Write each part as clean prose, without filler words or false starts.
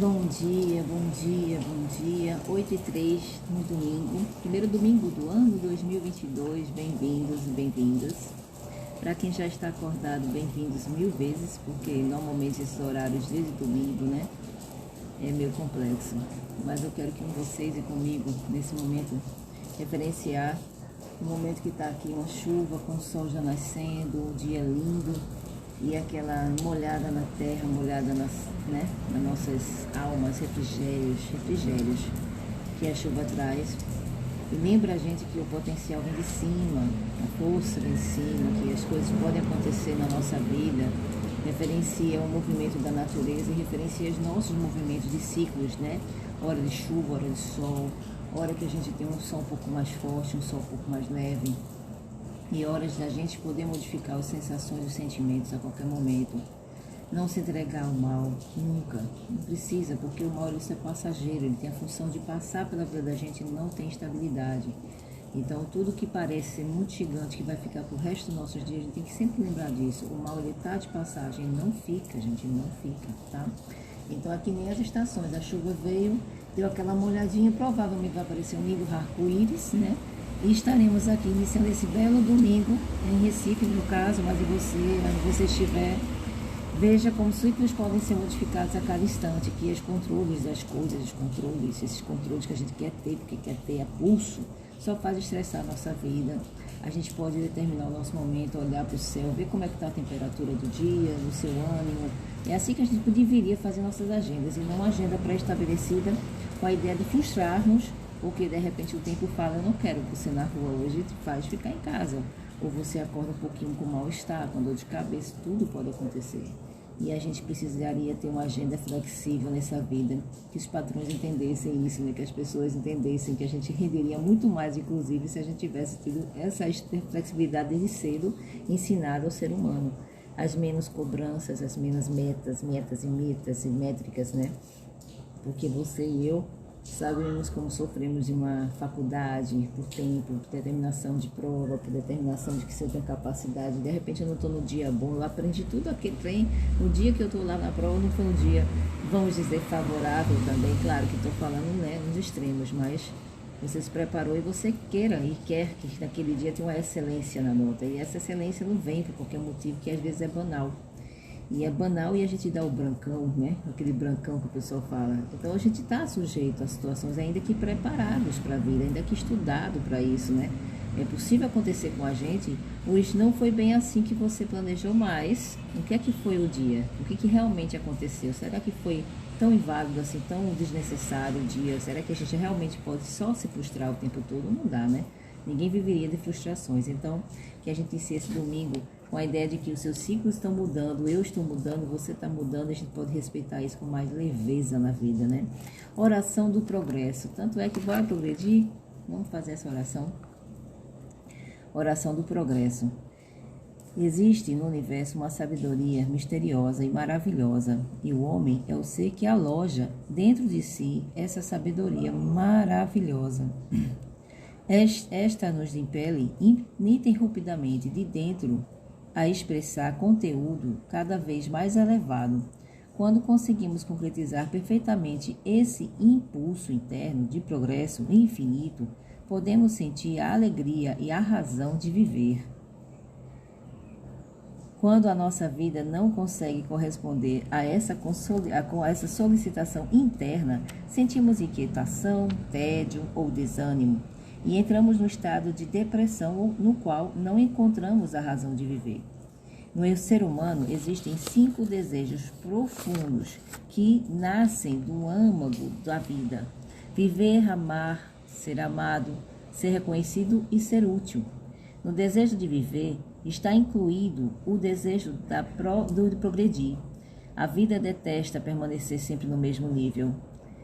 Bom dia, bom dia, bom dia. 8h03 no domingo, primeiro domingo do ano 2022. Bem-vindos e bem-vindas. Para quem já está acordado, bem-vindos 1000 vezes, porque normalmente esses horários desde domingo, né, é meio complexo. Mas eu quero que com vocês e comigo, nesse momento, referenciar o momento que está aqui uma chuva, com o sol já nascendo, um dia lindo e aquela molhada na terra, molhada nas nossas almas, refrigérios que a chuva traz. E lembra a gente que o potencial vem de cima, a força vem de cima, que as coisas podem acontecer na nossa vida. Referencia o movimento da natureza e referencia os nossos movimentos de ciclos, né? Hora de chuva, hora de sol, hora que a gente tem um sol um pouco mais forte, um sol um pouco mais leve. E horas da gente poder modificar as sensações e os sentimentos a qualquer momento. Não se entregar ao mal, nunca. Não precisa, porque o mal é passageiro, ele tem a função de passar pela vida da gente e não tem estabilidade. Então, tudo que parece ser muito gigante, que vai ficar pro resto dos nossos dias, a gente tem que sempre lembrar disso. O mal, ele tá de passagem, não fica, gente, não fica, tá? Então, aqui nem as estações, a chuva veio, deu aquela molhadinha, provavelmente vai aparecer um lindo arco-íris, né? E estaremos aqui iniciando esse belo domingo, em Recife, no caso, mas onde você estiver, veja como os ciclos podem ser modificados a cada instante, que os controles das coisas, esses controles que a gente quer ter, porque quer ter a pulso, só faz estressar a nossa vida. A gente pode determinar o nosso momento, olhar para o céu, ver como é que está a temperatura do dia, o seu ânimo. É assim que a gente deveria fazer nossas agendas, e não uma agenda pré-estabelecida com a ideia de frustrarmos, porque de repente o tempo fala, eu não quero você na rua hoje, te faz ficar em casa. Ou você acorda um pouquinho com mal-estar, com dor de cabeça, tudo pode acontecer. E a gente precisaria ter uma agenda flexível nessa vida, que os patrões entendessem isso, né? Que as pessoas entendessem que a gente renderia muito mais, inclusive, se a gente tivesse tido essa flexibilidade desde cedo ensinada ao ser humano. As menos cobranças, as menos metas e métricas, né? Porque você e eu sabemos como sofremos de uma faculdade por tempo, por determinação de prova, por determinação de que você tem capacidade. De repente eu não estou no dia bom, eu aprendi tudo aquele trem. No dia que eu estou lá na prova não foi um dia, vamos dizer, favorável também. Claro que estou falando, né, nos extremos, mas você se preparou e você queira e quer que naquele dia tenha uma excelência na nota. E essa excelência não vem por qualquer motivo, que às vezes é banal. E é banal e a gente dá o brancão, né? Aquele brancão que o pessoal fala. Então a gente está sujeito a situações ainda que preparados para a vida, ainda que estudado para isso, né? É possível acontecer com a gente, hoje não foi bem assim que você planejou, mas o que é que foi o dia? O que realmente aconteceu? Será que foi tão inválido assim, tão desnecessário o dia? Será que a gente realmente pode só se frustrar o tempo todo? Não dá, né? Ninguém viveria de frustrações. Então, que a gente inicie esse domingo com a ideia de que os seus ciclos estão mudando, eu estou mudando, você está mudando, a gente pode respeitar isso com mais leveza na vida, né? Oração do progresso. Tanto é que vai progredir? Vamos fazer essa oração? Oração do progresso. Existe no universo uma sabedoria misteriosa e maravilhosa, e o homem é o ser que aloja dentro de si essa sabedoria maravilhosa. Esta nos impele ininterruptamente de dentro a expressar conteúdo cada vez mais elevado. Quando conseguimos concretizar perfeitamente esse impulso interno de progresso infinito, podemos sentir a alegria e a razão de viver. Quando a nossa vida não consegue corresponder a essa solicitação interna, sentimos inquietação, tédio ou desânimo e entramos no estado de depressão no qual não encontramos a razão de viver. No ser humano existem 5 desejos profundos que nascem do âmago da vida: viver, amar, ser amado, ser reconhecido e ser útil. No desejo de viver está incluído o desejo de progredir. A vida detesta permanecer sempre no mesmo nível.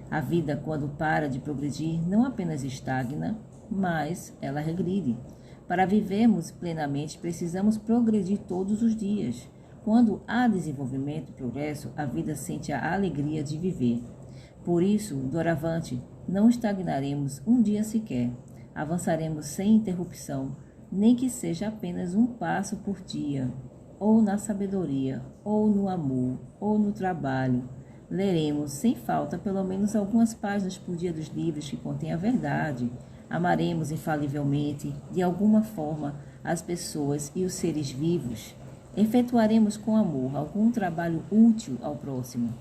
A vida, quando para de progredir, não apenas estagna, mas ela regride. Para vivermos plenamente, precisamos progredir todos os dias. Quando há desenvolvimento e progresso, a vida sente a alegria de viver. Por isso, doravante, não estagnaremos um dia sequer. Avançaremos sem interrupção, nem que seja apenas um passo por dia, ou na sabedoria, ou no amor, ou no trabalho, Leremos sem falta pelo menos algumas páginas por dia dos livros que contêm a verdade. Amaremos infalivelmente, de alguma forma, as pessoas e os seres vivos. Efetuaremos com amor algum trabalho útil ao próximo.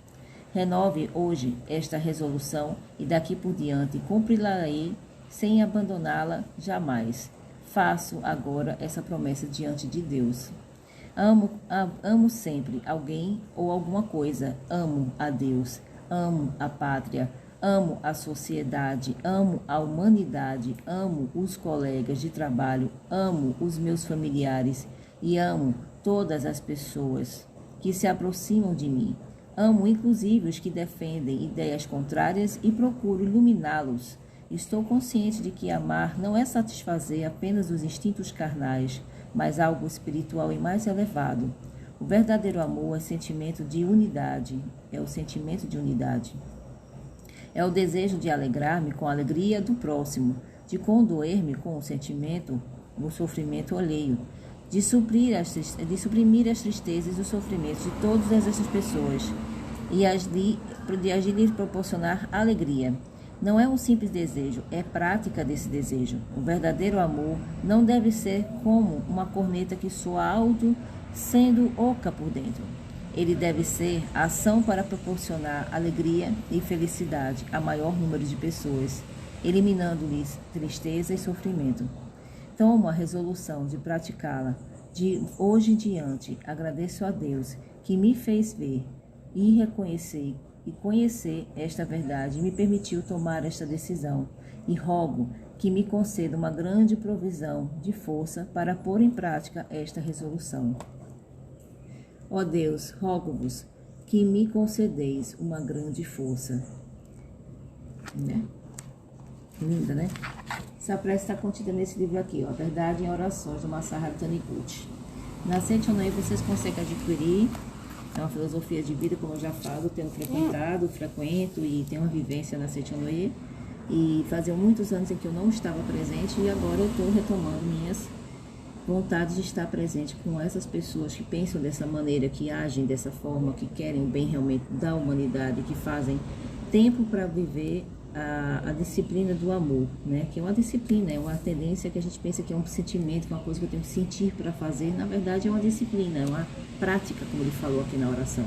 Renove hoje esta resolução e daqui por diante cumpri-la-ei sem abandoná-la jamais. Faço agora essa promessa diante de Deus. Amo sempre alguém ou alguma coisa. Amo a Deus, amo a pátria, amo a sociedade, amo a humanidade, amo os colegas de trabalho, amo os meus familiares e amo todas as pessoas que se aproximam de mim. Amo inclusive os que defendem ideias contrárias e procuro iluminá-los. Estou consciente de que amar não é satisfazer apenas os instintos carnais, mas algo espiritual e mais elevado. O verdadeiro amor é sentimento de unidade, é o sentimento de unidade. É o desejo de alegrar-me com a alegria do próximo, de condoer-me com o sentimento, o sofrimento alheio, de suprimir as tristezas e os sofrimentos de todas essas pessoas de agir lhes proporcionar alegria. Não é um simples desejo, é prática desse desejo. O verdadeiro amor não deve ser como uma corneta que soa alto, sendo oca por dentro. Ele deve ser ação para proporcionar alegria e felicidade a maior número de pessoas, eliminando-lhes tristeza e sofrimento. Tomo a resolução de praticá-la. De hoje em diante, agradeço a Deus que me fez ver e reconhecer e conhecer esta verdade e me permitiu tomar esta decisão. E rogo que me conceda uma grande provisão de força para pôr em prática esta resolução. Ó Deus, rogo-vos que me concedeis uma grande força. Né? Linda, né? Essa prece está contida nesse livro aqui, ó, Verdade em Orações, do Masaharu Taniguchi. Na Seitonoye vocês conseguem adquirir. É uma filosofia de vida, como eu já falo, tenho frequento e tenho uma vivência na Seitonoye. E fazia muitos anos em que eu não estava presente e agora eu estou retomando minhas vontades de estar presente com essas pessoas que pensam dessa maneira, que agem dessa forma, que querem o bem realmente da humanidade, que fazem tempo para viver a disciplina do amor, né? Que é uma disciplina, é uma tendência que a gente pensa que é um sentimento, que é uma coisa que eu tenho que sentir para fazer. Na verdade é uma disciplina, é uma prática, como ele falou aqui na oração.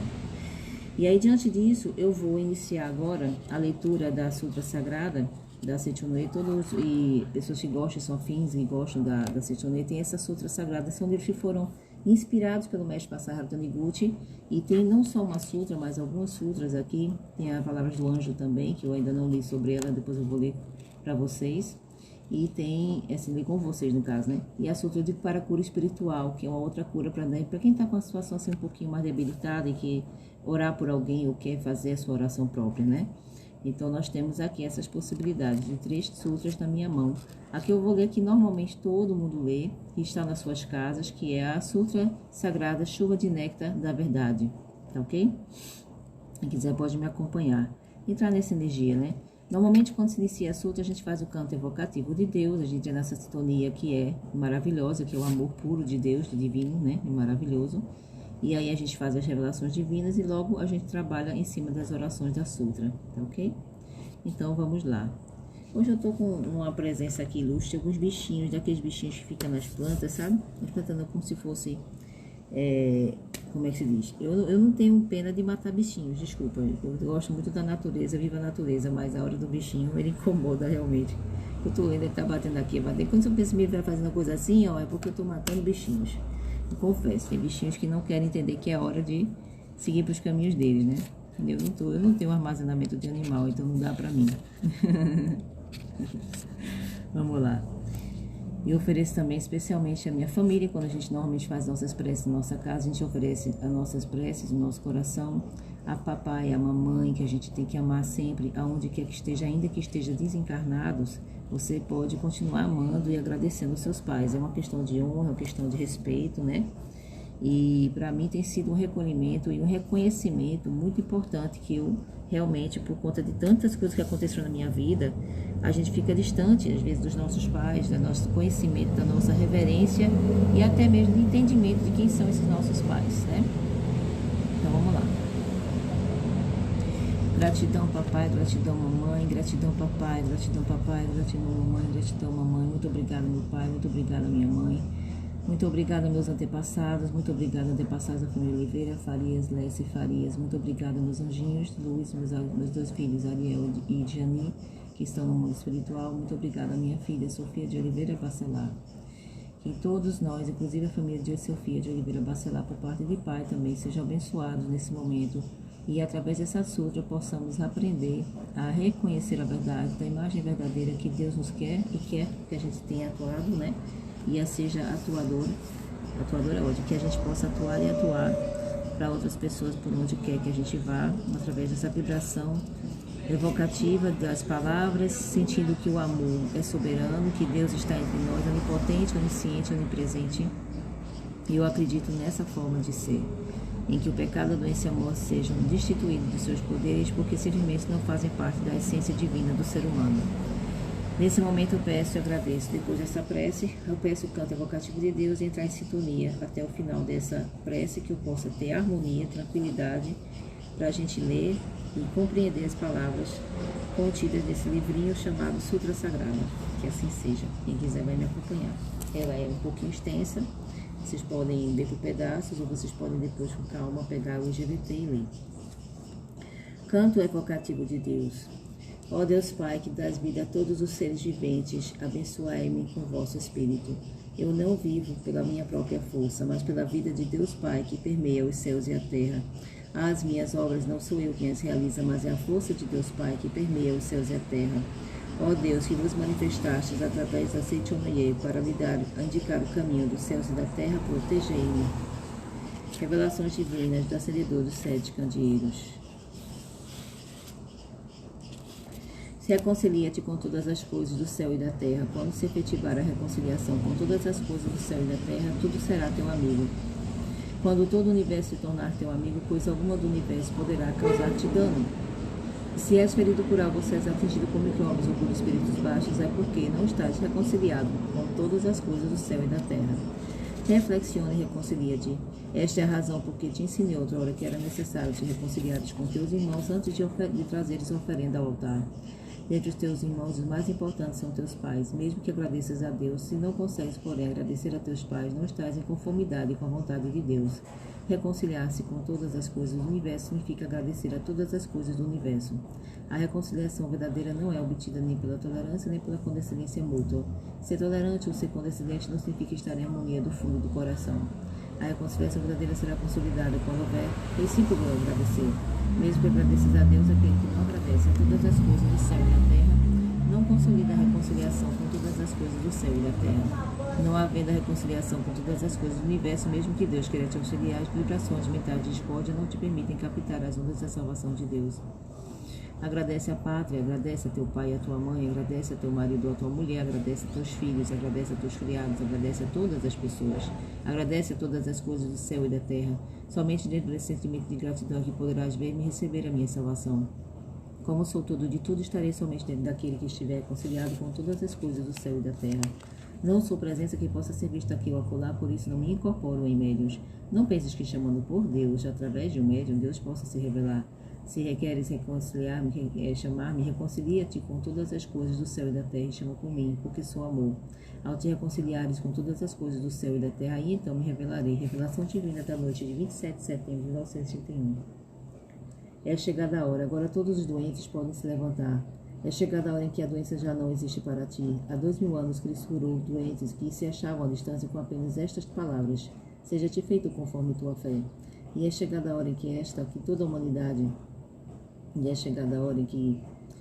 E aí, diante disso, eu vou iniciar agora a leitura da Sutra Sagrada da Seitonoye. Todos e pessoas que gostam, são afins e gostam da Seitonoye, tem essa Sutra Sagrada. São livros que foram inspirados pelo mestre Masaharu Taniguchi, e tem não só uma sutra, mas algumas sutras aqui. Tem a Palavras do Anjo também, que eu ainda não li sobre ela, depois eu vou ler para vocês. E tem, assim, li com vocês no caso, né? E a sutra de para cura espiritual, que é uma outra cura para quem está com a situação assim um pouquinho mais debilitada e que orar por alguém ou quer fazer a sua oração própria, né? Então, nós temos aqui essas possibilidades de 3 sutras na minha mão. Aqui eu vou ler que normalmente todo mundo lê, que está nas suas casas, que é a Sutra Sagrada Chuva de Néctar da Verdade, tá ok? Quem quiser pode me acompanhar. Entrar nessa energia, né? Normalmente, quando se inicia a sutra, a gente faz o canto evocativo de Deus, a gente entra nessa sintonia que é maravilhosa, que é o amor puro de Deus, do divino, né? É maravilhoso. E aí a gente faz as revelações divinas e logo a gente trabalha em cima das orações da sutra, tá ok? Então vamos lá. Hoje eu tô com uma presença aqui ilustre, alguns bichinhos, daqueles bichinhos que ficam nas plantas, sabe? As plantas como se fosse, como é que se diz? Eu não tenho pena de matar bichinhos, desculpa. Eu gosto muito da natureza, viva a natureza, mas a hora do bichinho ele incomoda realmente. Eu tô lendo, ele tá batendo aqui, batendo. Quando eu penso que ele vai fazendo uma coisa assim, ó, é porque eu tô matando bichinhos. Eu confesso, tem bichinhos que não querem entender que é hora de seguir para os caminhos deles, né? Eu não tenho armazenamento de animal, então não dá para mim. Vamos lá. E ofereço também especialmente à minha família, quando a gente normalmente faz nossas preces na nossa casa, a gente oferece as nossas preces no nosso coração, a papai, a mamãe, que a gente tem que amar sempre, aonde quer que esteja, ainda que esteja desencarnados, você pode continuar amando e agradecendo aos seus pais. É uma questão de honra, é uma questão de respeito, né? E para mim tem sido um recolhimento e um reconhecimento muito importante que eu realmente, por conta de tantas coisas que aconteceram na minha vida, a gente fica distante, às vezes, dos nossos pais, do nosso conhecimento, da nossa reverência e até mesmo do entendimento de quem são esses nossos pais, né? Então vamos lá. Gratidão, papai, gratidão, mamãe, gratidão, papai, gratidão, papai, gratidão, mamãe, gratidão, mamãe. Muito obrigada, meu pai, muito obrigada, minha mãe. Muito obrigada, meus antepassados, muito obrigada, antepassados da família Oliveira, Farias, Lécia e Farias. Muito obrigada, meus anjinhos, Luiz, meus dois filhos, Ariel e Jani, que estão no mundo espiritual. Muito obrigada, minha filha, Sofia de Oliveira Bacelar. Que todos nós, inclusive a família de Sofia de Oliveira Bacelar, por parte de pai, também sejam abençoados nesse momento. E através dessa sutra possamos aprender a reconhecer a verdade da imagem verdadeira que Deus nos quer e quer que a gente tenha atuado, né? E a seja atuador é ótimo, que a gente possa atuar e atuar para outras pessoas por onde quer que a gente vá, através dessa vibração evocativa das palavras, sentindo que o amor é soberano, que Deus está entre nós, onipotente, onisciente, onipresente. E eu acredito nessa forma de ser, em que o pecado, a doença e a morte sejam destituídos de seus poderes, porque simplesmente não fazem parte da essência divina do ser humano. Nesse momento eu peço e agradeço. Depois dessa prece, eu peço o canto evocativo de Deus e entrar em sintonia até o final dessa prece, que eu possa ter harmonia, tranquilidade, para a gente ler e compreender as palavras contidas nesse livrinho chamado Sutra Sagrada. Que assim seja. Quem quiser vai me acompanhar. Ela é um pouquinho extensa, vocês podem ler por pedaços ou vocês podem depois com calma pegar o GVT e ler. Canto evocativo de Deus. Ó Deus Pai, que dás vida a todos os seres viventes, abençoai-me com vosso Espírito. Eu não vivo pela minha própria força, mas pela vida de Deus Pai, que permeia os céus e a terra. As minhas obras não sou eu quem as realiza, mas é a força de Deus Pai, que permeia os céus e a terra. Ó Deus, que vos manifestastes através da Seichonoye para lhe indicar o caminho dos céus e da terra, protegei-me. Revelações divinas do acendedor dos 7 candeeiros. Se reconcilia-te com todas as coisas do céu e da terra. Quando se efetivar a reconciliação com todas as coisas do céu e da terra, tudo será teu amigo. Quando todo o universo se tornar teu amigo, coisa alguma do universo poderá causar-te dano. Se és ferido por algo, se és atingido por micróbios ou por espíritos baixos, é porque não estás reconciliado com todas as coisas do céu e da terra. Reflexiona e reconcilia-te. Esta é a razão por que te ensinei outra hora que era necessário te reconciliares com teus irmãos antes de trazeres oferenda ao altar. Dentre os teus irmãos, os mais importantes são teus pais. Mesmo que agradeças a Deus, se não consegues, porém, agradecer a teus pais, não estás em conformidade com a vontade de Deus. Reconciliar-se com todas as coisas do universo significa agradecer a todas as coisas do universo. A reconciliação verdadeira não é obtida nem pela tolerância, nem pela condescendência mútua. Ser tolerante ou ser condescendente não significa estar em harmonia do fundo do coração. A reconciliação verdadeira será consolidada quando houver princípio de agradecer. Mesmo que agradeças a Deus, aquele que não agradece a todas as coisas do céu e da terra, não consolida a reconciliação com todas as coisas do céu e da terra. Não havendo a reconciliação com todas as coisas do universo, mesmo que Deus queira te auxiliar, as vibrações mentais de discórdia não te permitem captar as ondas da salvação de Deus. Agradece a pátria, agradece a teu pai e a tua mãe, agradece a teu marido ou a tua mulher, agradece a teus filhos, agradece a teus criados, agradece a todas as pessoas, agradece a todas as coisas do céu e da terra. Somente dentro desse sentimento de gratidão que poderás ver-me receber a minha salvação. Como sou tudo de tudo, estarei somente dentro daquele que estiver reconciliado com todas as coisas do céu e da terra. Não sou presença que possa ser vista aqui ou acolá, por isso não me incorporo em médiuns. Não penses que chamando por Deus, através de um médium, Deus possa se revelar. Se requeres reconciliar-me, chamar-me, reconcilia-te com todas as coisas do céu e da terra e chama por mim, porque sou amor. Ao te reconciliares com todas as coisas do céu e da terra, aí então me revelarei. Revelação divina da noite de 27 de setembro de 1931. É chegada a hora, agora todos os doentes podem se levantar. É chegada a hora em que a doença já não existe para ti. Há 2000 anos Cristo curou doentes que se achavam à distância com apenas estas palavras: seja-te feito conforme tua fé. E é chegada a hora em que toda a humanidade, e é chegada a hora em que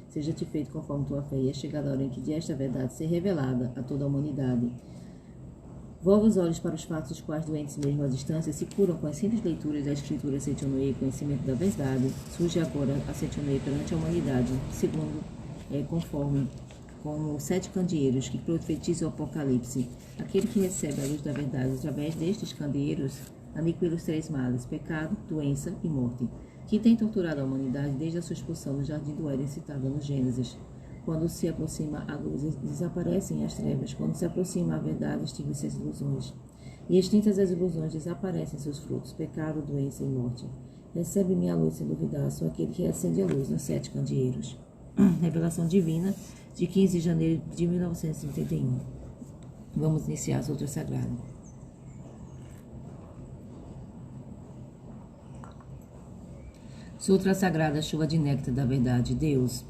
seja-te feito conforme tua fé, e é chegada a hora em que de esta verdade ser revelada a toda a humanidade. Volva os olhos para os fatos dos quais doentes mesmo à distância se curam com as simples leituras da Escritura Seichonoye, conhecimento da verdade. Surge agora a Seichonoye perante a humanidade, segundo conforme como os 7 candeeiros que profetizam o Apocalipse. Aquele que recebe a luz da verdade através destes candeeiros aniquila os 3 males: pecado, doença e morte, que tem torturado a humanidade desde a sua expulsão no Jardim do Éden citada no Gênesis. Quando se aproxima a luz, desaparecem as trevas. Quando se aproxima a verdade, extinguem-se as ilusões. E extintas as ilusões, desaparecem seus frutos: pecado, doença e morte. Recebe minha luz sem duvidar, sou aquele que acende a luz nos 7 candeeiros. Revelação divina de 15 de janeiro de 1931. Vamos iniciar a Sutra Sagrada. Sutra Sagrada, chuva de néctar da verdade. Deus.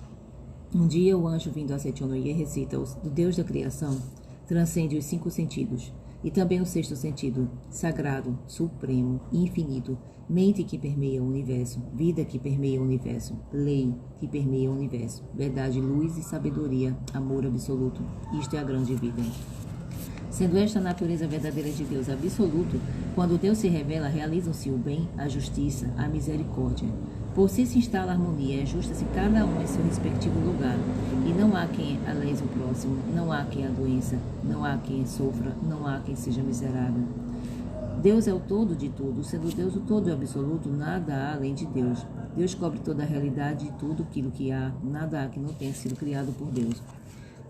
Um dia o anjo vindo a Setionoye recita: o Deus da criação transcende os 5 sentidos e também o 6º sentido, sagrado, supremo, infinito, mente que permeia o universo, vida que permeia o universo, lei que permeia o universo, verdade, luz e sabedoria, amor absoluto. Isto é a grande vida. Sendo esta a natureza verdadeira de Deus absoluto, quando Deus se revela, realizam-se o bem, a justiça, a misericórdia. Por si se instala a harmonia, é justa-se cada um em seu respectivo lugar, e não há quem alese o próximo, não há quem a doença, não há quem sofra, não há quem seja miserável. Deus é o todo de tudo, sendo Deus o todo e absoluto, nada há além de Deus. Deus cobre toda a realidade de tudo aquilo que há, nada há que não tenha sido criado por Deus.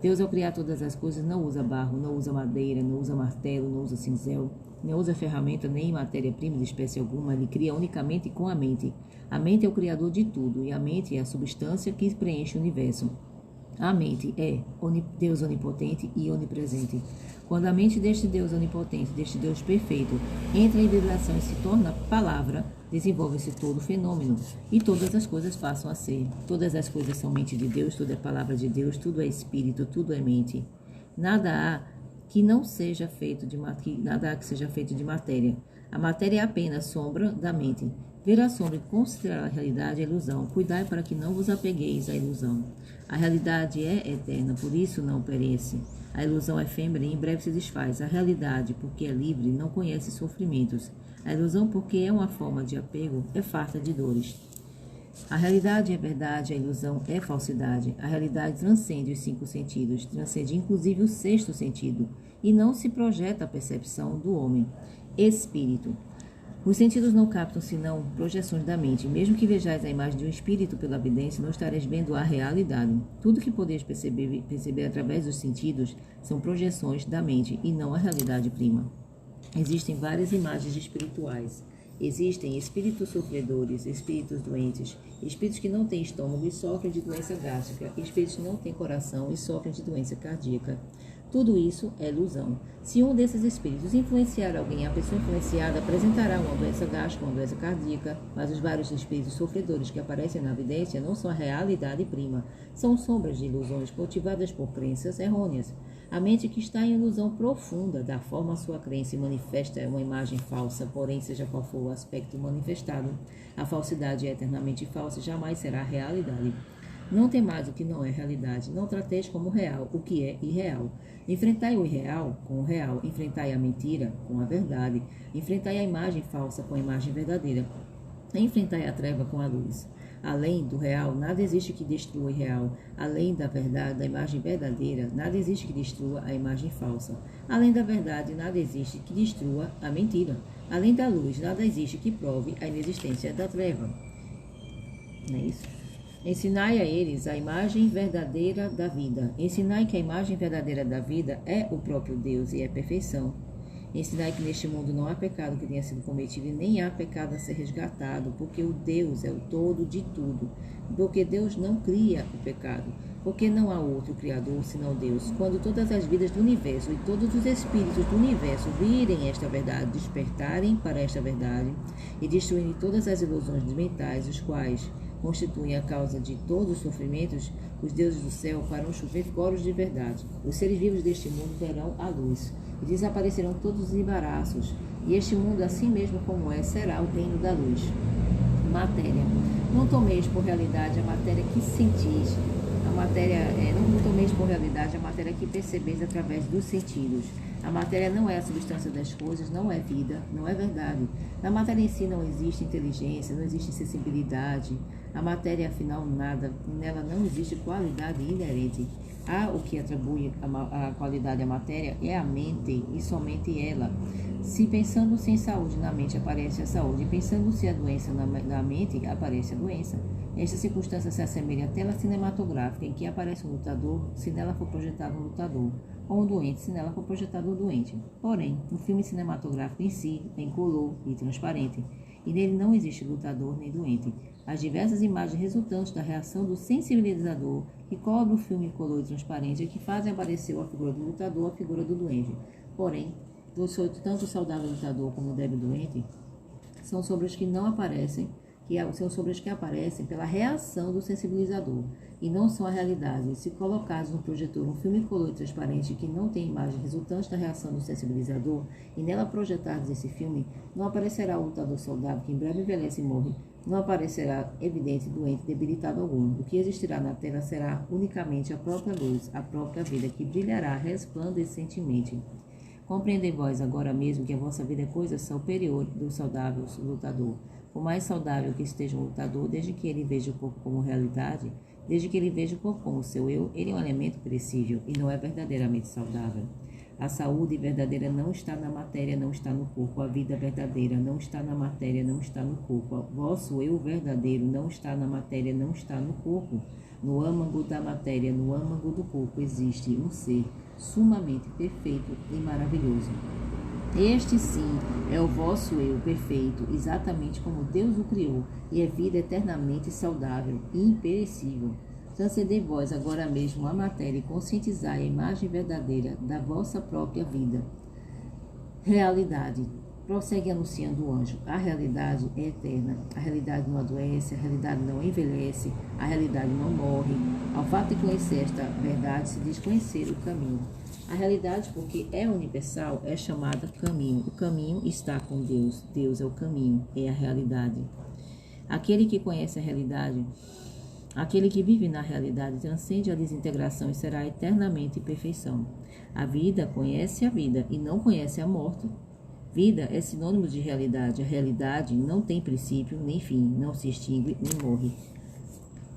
Deus, ao criar todas as coisas, não usa barro, não usa madeira, não usa martelo, não usa cinzel, não usa ferramenta nem matéria-prima de espécie alguma. Ele cria unicamente com a mente. A mente é o criador de tudo, e a mente é a substância que preenche o universo. A mente é Deus onipotente e onipresente. Quando a mente deste Deus onipotente, deste Deus perfeito, entra em vibração e se torna palavra, desenvolve-se todo o fenômeno, e todas as coisas passam a ser. Todas as coisas são mente de Deus, tudo é palavra de Deus, tudo é espírito, tudo é mente. Nada há que não seja feito nada há que seja feito de matéria. A matéria é apenas sombra da mente. Ver a sombra e considerar a realidade é ilusão. Cuidai para que não vos apegueis à ilusão. A realidade é eterna, por isso não perece. A ilusão é efêmera e em breve se desfaz. A realidade, porque é livre, não conhece sofrimentos. A ilusão, porque é uma forma de apego, é farta de dores. A realidade é verdade, a ilusão é falsidade. A realidade transcende os 5 sentidos, transcende inclusive o 6º sentido, e não se projeta a percepção do homem. Espírito. Os sentidos não captam senão projeções da mente. Mesmo que vejais a imagem de um espírito pela evidência, não estareis vendo a realidade. Tudo que podeis perceber através dos sentidos são projeções da mente e não a realidade prima. Existem várias imagens espirituais. Existem espíritos sofredores, espíritos doentes, espíritos que não têm estômago e sofrem de doença gástrica, espíritos que não têm coração e sofrem de doença cardíaca. Tudo isso é ilusão. Se um desses espíritos influenciar alguém, a pessoa influenciada apresentará uma doença gástrica, uma doença cardíaca, mas os vários espíritos sofredores que aparecem na evidência não são a realidade prima, são sombras de ilusões cultivadas por crenças errôneas. A mente que está em ilusão profunda dá forma à sua crença e manifesta uma imagem falsa, porém, seja qual for o aspecto manifestado, a falsidade é eternamente falsa e jamais será a realidade. Não temais o que não é realidade, não trateis como real o que é irreal. Enfrentai o irreal com o real, enfrentai a mentira com a verdade, enfrentai a imagem falsa com a imagem verdadeira, enfrentai a treva com a luz. Além do real, nada existe que destrua o irreal. Além da verdade, da imagem verdadeira, nada existe que destrua a imagem falsa. Além da verdade, nada existe que destrua a mentira. Além da luz, nada existe que prove a inexistência da treva. Não é isso? Ensinai a eles a imagem verdadeira da vida. Ensinai que a imagem verdadeira da vida é o próprio Deus e é perfeição. Ensinai que neste mundo não há pecado que tenha sido cometido e nem há pecado a ser resgatado, porque o Deus é o todo de tudo. Porque Deus não cria o pecado, porque não há outro Criador senão Deus. Quando todas as vidas do universo e todos os espíritos do universo virem esta verdade, despertarem para esta verdade e destruírem todas as ilusões mentais, os quais constituem a causa de todos os sofrimentos, os deuses do céu farão chover coros de verdade. Os seres vivos deste mundo verão a luz, e desaparecerão todos os embaraços, e este mundo, assim mesmo como é, será o reino da luz. Matéria. Não tomeis por realidade a matéria que sentis, não tomeis por realidade a matéria que percebeis através dos sentidos. A matéria não é a substância das coisas, não é vida, não é verdade. Na matéria em si não existe inteligência, não existe sensibilidade. A matéria, afinal, nada, e nela não existe qualidade inerente. O que atribui a qualidade à matéria é a mente, e somente ela. Se pensando-se em saúde na mente, aparece a saúde, e pensando-se a doença na mente, aparece a doença. Esta circunstância se assemelha à tela cinematográfica, em que aparece um lutador, se nela for projetado um lutador, ou um doente, se nela for projetado um doente. Porém, o filme cinematográfico em si é incolor e transparente, e nele não existe lutador nem doente. As diversas imagens resultantes da reação do sensibilizador que cobre o filme incolor e transparente é que fazem aparecer a figura do lutador, a figura do doente. Porém, tanto o saudável lutador como o débil doente são sombras que não aparecem, são sombras que aparecem pela reação do sensibilizador e não são a realidade. Se colocados no projetor um filme incolor e transparente que não tem imagem resultante da reação do sensibilizador e nela projetardes esse filme, não aparecerá o lutador saudável que em breve envelhece e morre, não aparecerá evidente doente debilitado algum. O que existirá na tela será unicamente a própria luz, a própria vida que brilhará resplandecedentemente. Compreendei vós agora mesmo que a vossa vida é coisa superior do saudável lutador. Por mais saudável que esteja um lutador, desde que ele veja o corpo como realidade, desde que ele veja o corpo como seu eu, ele é um elemento perecível e não é verdadeiramente saudável. A saúde verdadeira não está na matéria, não está no corpo. A vida verdadeira não está na matéria, não está no corpo. O vosso eu verdadeiro não está na matéria, não está no corpo. No âmago da matéria, no âmago do corpo, existe um ser sumamente perfeito e maravilhoso. Este sim é o vosso eu perfeito, exatamente como Deus o criou, e é vida eternamente saudável e imperecível. Transcendei vós agora mesmo a matéria e conscientizai a imagem verdadeira da vossa própria vida. Realidade. Prossegue anunciando o anjo. A realidade é eterna. A realidade não adoece, a realidade não envelhece, a realidade não morre. Ao fato de conhecer esta verdade, se diz conhecer o caminho. A realidade, porque é universal, é chamada caminho. O caminho está com Deus. Deus é o caminho, é a realidade. Aquele que conhece a realidade, aquele que vive na realidade, transcende a desintegração e será eternamente em perfeição. A vida conhece a vida e não conhece a morte. Vida é sinônimo de realidade. A realidade não tem princípio nem fim, não se extingue nem morre.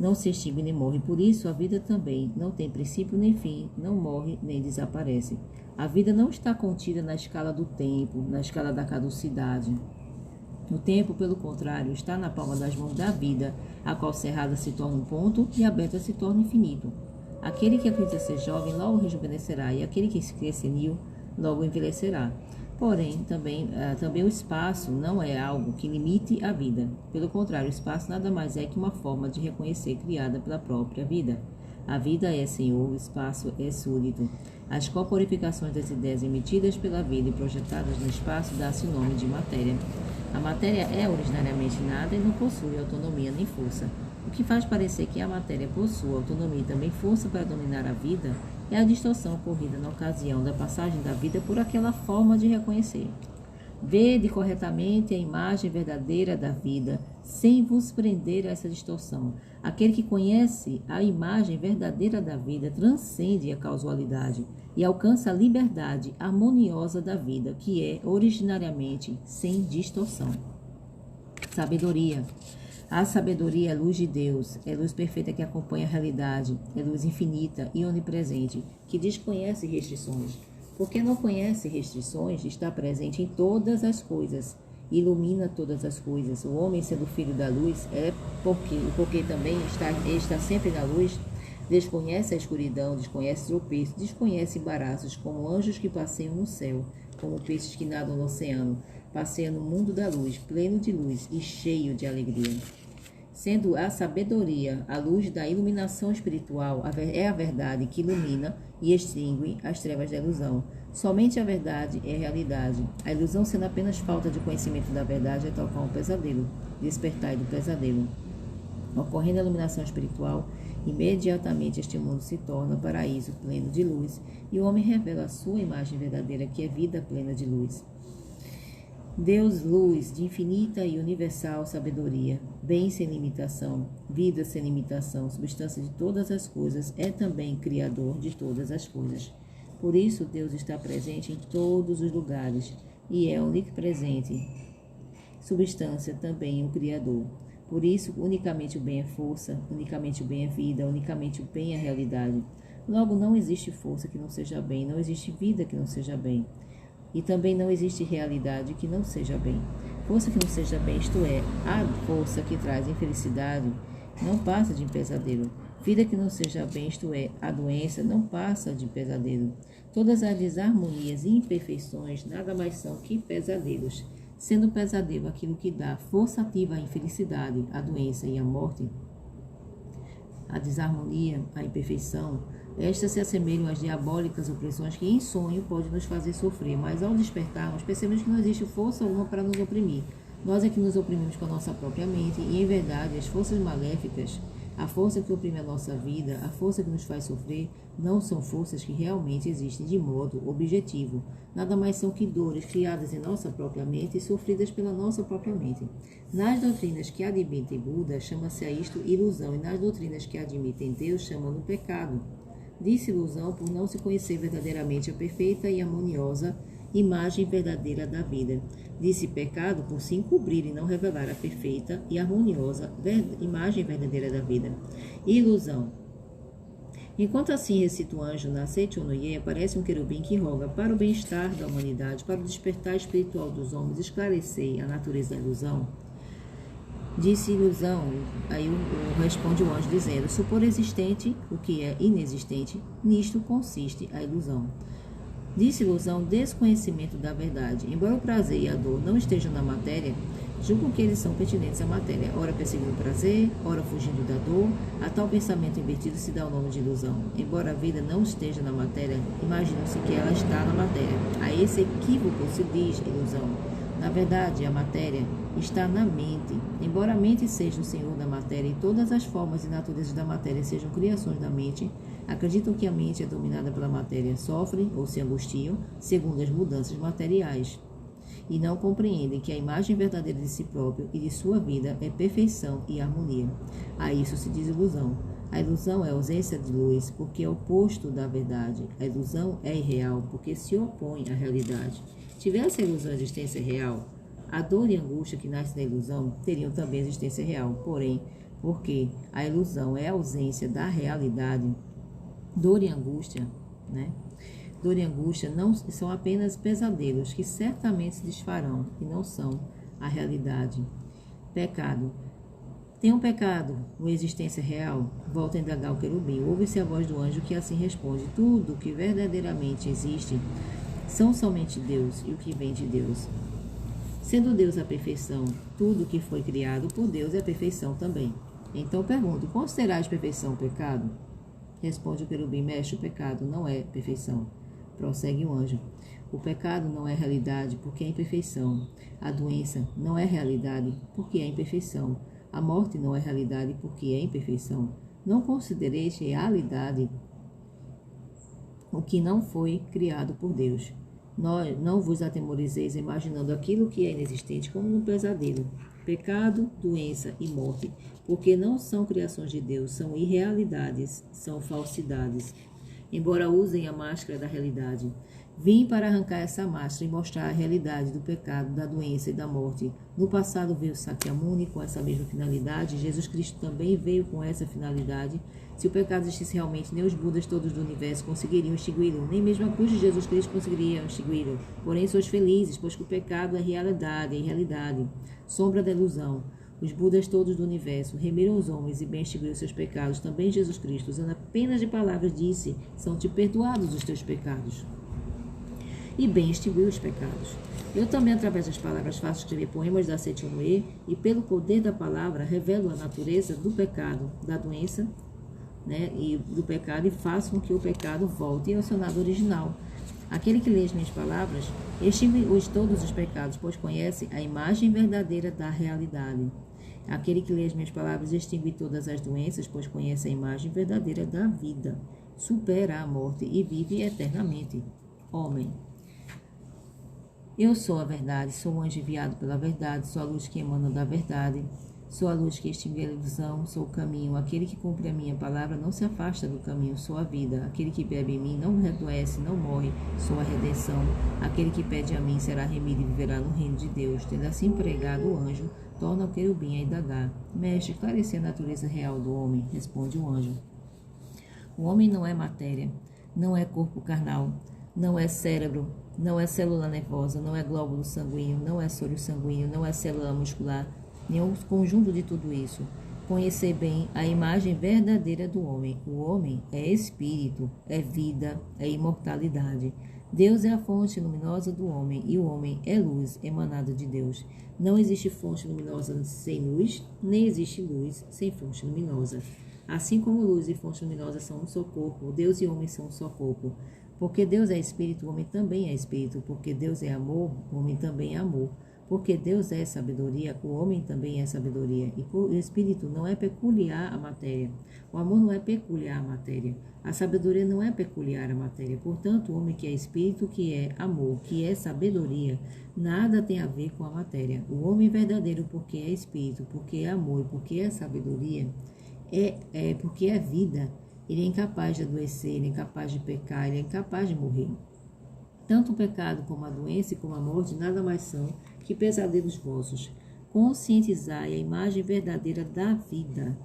Não se extingue nem morre. Por isso, a vida também não tem princípio nem fim, não morre nem desaparece. A vida não está contida na escala do tempo, na escala da caducidade. O tempo, pelo contrário, está na palma das mãos da vida, a qual cerrada se torna um ponto e aberta se torna infinito. Aquele que acredita ser jovem logo rejuvenescerá, e aquele que se crê senil logo envelhecerá. Porém, também o espaço não é algo que limite a vida. Pelo contrário, o espaço nada mais é que uma forma de reconhecer criada pela própria vida. A vida é senhor, o espaço é súdito. As corporificações das ideias emitidas pela vida e projetadas no espaço dá-se o nome de matéria. A matéria é originariamente nada e não possui autonomia nem força. O que faz parecer que a matéria possua autonomia e também força para dominar a vida é a distorção ocorrida na ocasião da passagem da vida por aquela forma de reconhecer. Vede corretamente a imagem verdadeira da vida, sem vos prender a essa distorção. Aquele que conhece a imagem verdadeira da vida transcende a causalidade e alcança a liberdade harmoniosa da vida, que é originariamente sem distorção. Sabedoria. A sabedoria é luz de Deus, é luz perfeita que acompanha a realidade, é luz infinita e onipresente, que desconhece restrições. Porque não conhece restrições, está presente em todas as coisas, ilumina todas as coisas. O homem, sendo filho da luz, porque também está sempre na luz, desconhece a escuridão, desconhece tropeços, desconhece embaraços, como anjos que passeiam no céu, como peixes que nadam no oceano, passeiam no mundo da luz, pleno de luz e cheio de alegria. Sendo a sabedoria a luz da iluminação espiritual, é a verdade que ilumina e extingue as trevas da ilusão. Somente a verdade é a realidade. A ilusão, sendo apenas falta de conhecimento da verdade, é tal qual um pesadelo. Despertai do pesadelo. Ocorrendo a iluminação espiritual, imediatamente este mundo se torna paraíso pleno de luz e o homem revela a sua imagem verdadeira, que é vida plena de luz. Deus, luz de infinita e universal sabedoria, bem sem limitação, vida sem limitação, substância de todas as coisas, é também Criador de todas as coisas. Por isso, Deus está presente em todos os lugares e é onipresente, substância também o Criador. Por isso, unicamente o bem é força, unicamente o bem é vida, unicamente o bem é realidade. Logo, não existe força que não seja bem, não existe vida que não seja bem. E também não existe realidade que não seja bem. Força que não seja bem, isto é, a força que traz infelicidade, não passa de pesadelo. Vida que não seja bem, isto é, a doença, não passa de pesadelo. Todas as desarmonias e imperfeições nada mais são que pesadelos. Sendo o pesadelo aquilo que dá força ativa à infelicidade, à doença e à morte, a desarmonia, a imperfeição, estas se assemelham às diabólicas opressões que em sonho podem nos fazer sofrer, mas ao despertarmos percebemos que não existe força alguma para nos oprimir. Nós é que nos oprimimos com a nossa própria mente e, em verdade, as forças maléficas, a força que oprime a nossa vida, a força que nos faz sofrer, não são forças que realmente existem de modo objetivo. Nada mais são que dores criadas em nossa própria mente e sofridas pela nossa própria mente. Nas doutrinas que admitem Buda, chama-se a isto ilusão, e nas doutrinas que admitem Deus, chamam-no pecado. Disse ilusão por não se conhecer verdadeiramente a perfeita e harmoniosa imagem verdadeira da vida. Disse pecado por se encobrir e não revelar a perfeita e harmoniosa imagem verdadeira da vida. Ilusão. Enquanto assim recita o anjo na Seichonoye, aparece um querubim que roga para o bem-estar da humanidade, para o despertar espiritual dos homens, esclarecer a natureza da ilusão. Disse ilusão, aí responde o anjo dizendo: supor existente o que é inexistente, nisto consiste a ilusão. Disse ilusão, desconhecimento da verdade. Embora o prazer e a dor não estejam na matéria, julgam que eles são pertinentes à matéria, ora perseguindo o prazer, ora fugindo da dor. A tal pensamento invertido se dá o nome de ilusão. Embora a vida não esteja na matéria, imaginam-se que ela está na matéria. A esse equívoco se diz ilusão. Na verdade, a matéria está na mente. Embora a mente seja o senhor da matéria e todas as formas e naturezas da matéria sejam criações da mente, acreditam que a mente é dominada pela matéria, sofrem ou se angustiam segundo as mudanças materiais e não compreendem que a imagem verdadeira de si próprio e de sua vida é perfeição e harmonia. A isso se diz ilusão. A ilusão é a ausência de luz, porque é o oposto da verdade. A ilusão é irreal, porque se opõe à realidade. Tivesse a ilusão a existência real, a dor e a angústia que nascem da ilusão teriam também a existência real. Porém, porque a ilusão é a ausência da realidade, dor e angústia, Dor e angústia não são apenas pesadelos que certamente se desfarão e não são a realidade. Pecado. Tem um pecado, uma existência real? Volta a indagar o querubim. Ouve-se a voz do anjo que assim responde: tudo que verdadeiramente existe são somente Deus e o que vem de Deus. Sendo Deus a perfeição, tudo que foi criado por Deus é perfeição também. Então pergunto: considerais perfeição o pecado? Responde o querubim: mestre, o pecado não é perfeição. Prossegue o anjo: o pecado não é realidade porque é imperfeição. A doença não é realidade porque é imperfeição. A morte não é realidade porque é imperfeição. Não considereis realidade o que não foi criado por Deus. Não vos atemorizeis imaginando aquilo que é inexistente como um pesadelo. Pecado, doença e morte, porque não são criações de Deus, são irrealidades, são falsidades. Embora usem a máscara da realidade, vim para arrancar essa máscara e mostrar a realidade do pecado, da doença e da morte. No passado veio Sakyamuni com essa mesma finalidade, Jesus Cristo também veio com essa finalidade. Se o pecado existisse realmente, nem os Budas todos do universo conseguiriam extingui-lo, nem mesmo a cruz de Jesus Cristo conseguiria extingui-lo. Porém, sois felizes, pois que o pecado é realidade, sombra da ilusão. Os Budas todos do universo remiram os homens e bem extinguiram seus pecados. Também Jesus Cristo, usando apenas de palavras, disse: são-te perdoados os teus pecados. E bem extinguiu os pecados. Eu também, através das palavras, faço escrever poemas da Seichonoye e, pelo poder da palavra, revelo a natureza do pecado, da doença, e do pecado, e faço com que o pecado volte ao seu nada original. Aquele que lê as minhas palavras extingue todos os pecados, pois conhece a imagem verdadeira da realidade. Aquele que lê as minhas palavras extingue todas as doenças, pois conhece a imagem verdadeira da vida. Supera a morte e vive eternamente. Homem. Eu sou a verdade, sou o anjo enviado pela verdade, sou a luz que emana da verdade, sou a luz que extingue a ilusão, sou o caminho. Aquele que cumpre a minha palavra não se afasta do caminho, sou a vida. Aquele que bebe em mim não adoece, não morre, sou a redenção. Aquele que pede a mim será remido e viverá no reino de Deus. Tendo assim pregado o anjo, torna o querubim a indagar: mestre, esclarecer a natureza real do homem. Responde o anjo: o homem não é matéria, não é corpo carnal, não é cérebro, não é célula nervosa, não é glóbulo sanguíneo, não é soro sanguíneo, não é célula muscular, nem o conjunto de tudo isso. Conhecer bem a imagem verdadeira do homem. O homem é espírito, é vida, é imortalidade. Deus é a fonte luminosa do homem, e o homem é luz emanada de Deus. Não existe fonte luminosa sem luz, nem existe luz sem fonte luminosa. Assim como luz e fonte luminosa são um só corpo, Deus e homem são um só corpo. Porque Deus é espírito, o homem também é espírito. Porque Deus é amor, o homem também é amor. Porque Deus é sabedoria, o homem também é sabedoria. E o espírito não é peculiar à matéria. O amor não é peculiar à matéria. A sabedoria não é peculiar à matéria. Portanto, o homem que é espírito, que é amor, que é sabedoria, nada tem a ver com a matéria. O homem verdadeiro, porque é espírito, porque é amor e porque é sabedoria, porque é vida. Ele é incapaz de adoecer, ele é incapaz de pecar, ele é incapaz de morrer. Tanto o pecado como a doença e como a morte nada mais são que pesadelos vossos. Conscientizai a imagem verdadeira da vida.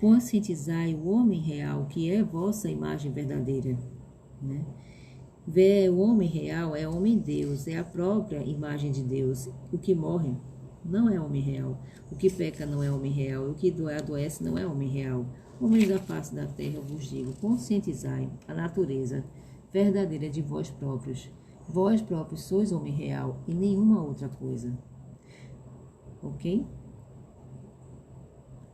Conscientizai o homem real, que é vossa imagem verdadeira. Né? O homem real é homem-deus, é a própria imagem de Deus. O que morre não é homem real. O que peca não é homem real. O que adoece não é homem real. Homens da face da terra, eu vos digo, conscientizai a natureza verdadeira de vós próprios. Vós próprios sois homem real e nenhuma outra coisa. Ok?